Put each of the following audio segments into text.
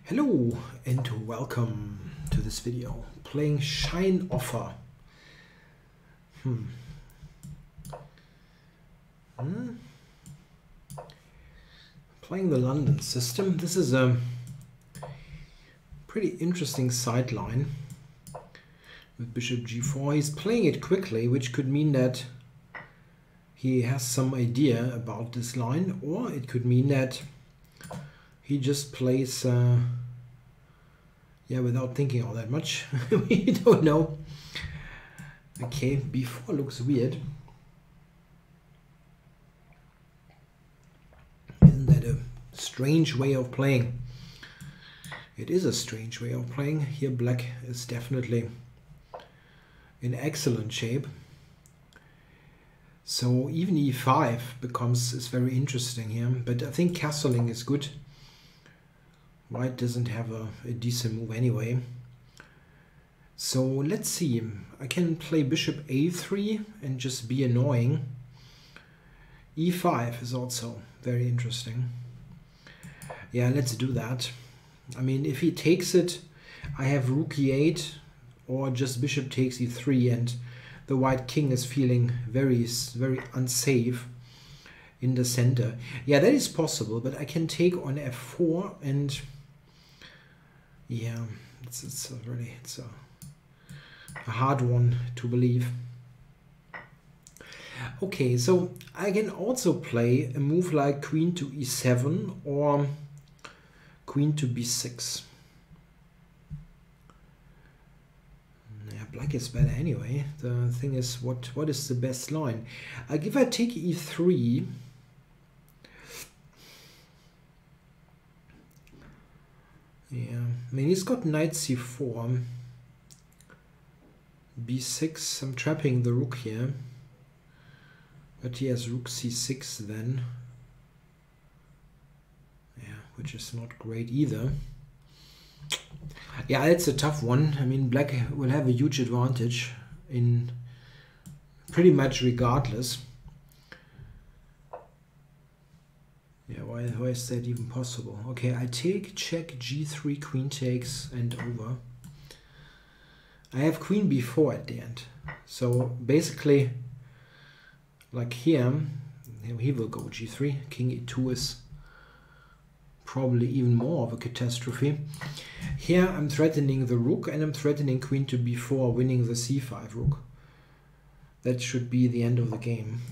Hello and welcome to this video. Playing Schijnoffer. Playing the London system. This is a pretty interesting sideline with bishop g4. He's playing it quickly, which could mean that he has some idea about this line, or it could mean that he just plays without thinking all that much. We don't know. Okay, b4 looks weird. Isn't that a strange way of playing? It is a strange way of playing. Here black is definitely in excellent shape. So even e5 is very interesting here, but I think castling is good. White doesn't have a decent move anyway. So let's see. I can play bishop a3 and just be annoying. e5 is also very interesting. Yeah, let's do that. I mean, if he takes it, I have rook e8 or just bishop takes e3, and the white king is feeling very, very unsafe in the center. Yeah, that is possible, but I can take on f4 and yeah, it's a hard one to believe. Okay, so I can also play a move like queen to e7 or queen to b6. Yeah, black is better anyway. The thing is, what is the best line? Like if I take e3, yeah, I mean, he's got knight c4, b6, I'm trapping the rook here, but he has rook c6 then, yeah, which is not great either. Yeah, it's a tough one. I mean, black will have a huge advantage in pretty much regardless. Yeah, why is that even possible? Okay, I take, check, g3, queen takes, and over. I have queen b4 at the end. So basically, like here, he will go g3. King e2 is probably even more of a catastrophe. Here I'm threatening the rook, and I'm threatening queen to b4, winning the c5 rook. That should be the end of the game.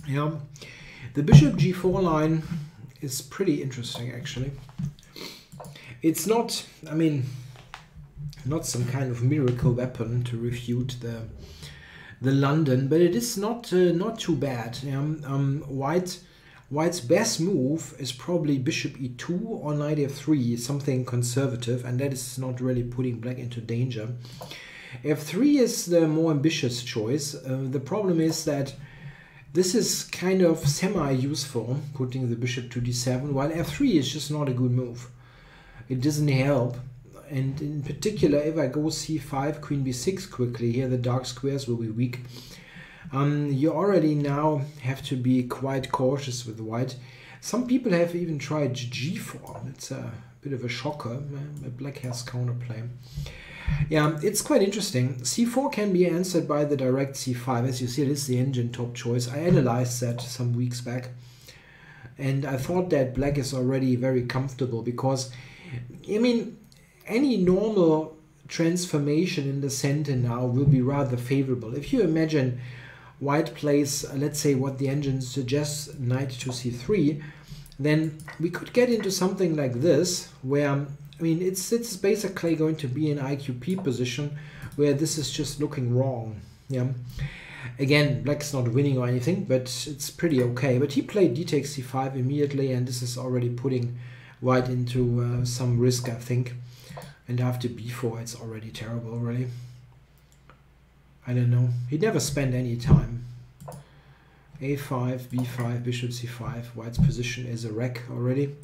Yeah, the bishop g4 line is pretty interesting actually. It's not, I mean, not some kind of miracle weapon to refute the London, but it is not too bad. White's best move is probably bishop e2 or knight f3, something conservative, and that is not really putting black into danger. f3 is the more ambitious choice. The problem is that this is kind of semi-useful, putting the bishop to d7, while f3 is just not a good move. It doesn't help. And in particular, if I go c5, queen b6 quickly, here the dark squares will be weak. You already now have to be quite cautious with white. Some people have even tried g4. It's a bit of a shocker. Black has counterplay. Yeah, it's quite interesting. c4 can be answered by the direct c5. As you see, it is the engine top choice. I analyzed that some weeks back, and I thought that black is already very comfortable because, I mean, any normal transformation in the center now will be rather favorable. If you imagine white plays, let's say what the engine suggests, knight to c3, then we could get into something like this, where I mean, it's basically going to be an IQP position where this is just looking wrong. Yeah. Again, black's not winning or anything, but it's pretty okay. But he played d takes c5 immediately, and this is already putting white into some risk, I think. And after b4, it's already terrible, really. I don't know. He never spent any time. a5, b5, bishop c5. White's position is a wreck already.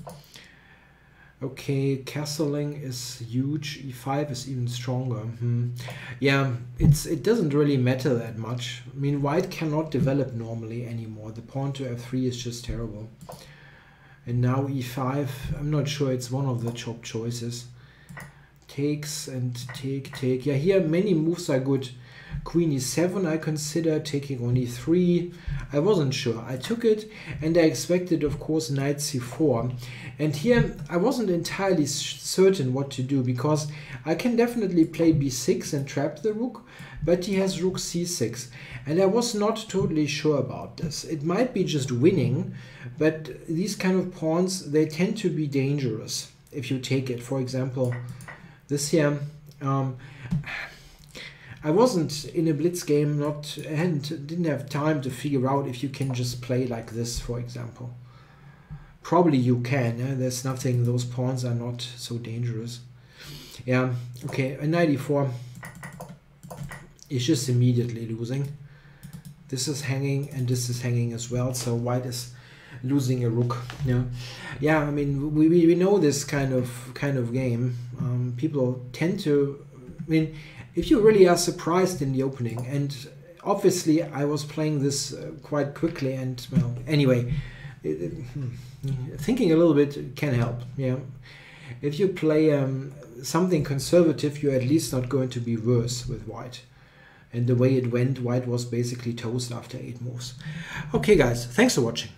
Okay, castling is huge. E5 is even stronger. Yeah, it doesn't really matter that much. I mean, white cannot develop normally anymore. The pawn to f3 is just terrible. And now e5, I'm not sure it's one of the top choices. Takes and take. Yeah, here many moves are good. Queen e7 I consider, taking on e3. I wasn't sure. I took it and I expected, of course, knight c4. And here I wasn't entirely certain what to do, because I can definitely play b6 and trap the rook, but he has rook c6. And I was not totally sure about this. It might be just winning, but these kind of pawns, they tend to be dangerous if you take it. For example, this here, I wasn't in a blitz game, didn't have time to figure out if you can just play like this, for example. Probably you can. There's nothing, those pawns are not so dangerous. Yeah, okay, a knight e4 is just immediately losing. This is hanging and this is hanging as well, so white is losing a rook. Yeah. I mean, we know this kind of game. People tend to, I mean, if you really are surprised in the opening, and obviously I was playing this quite quickly, and well, anyway, thinking a little bit can help. Yeah, if you play something conservative, you're at least not going to be worse with white. And the way it went, white was basically toast after 8 moves. Okay guys, thanks for watching.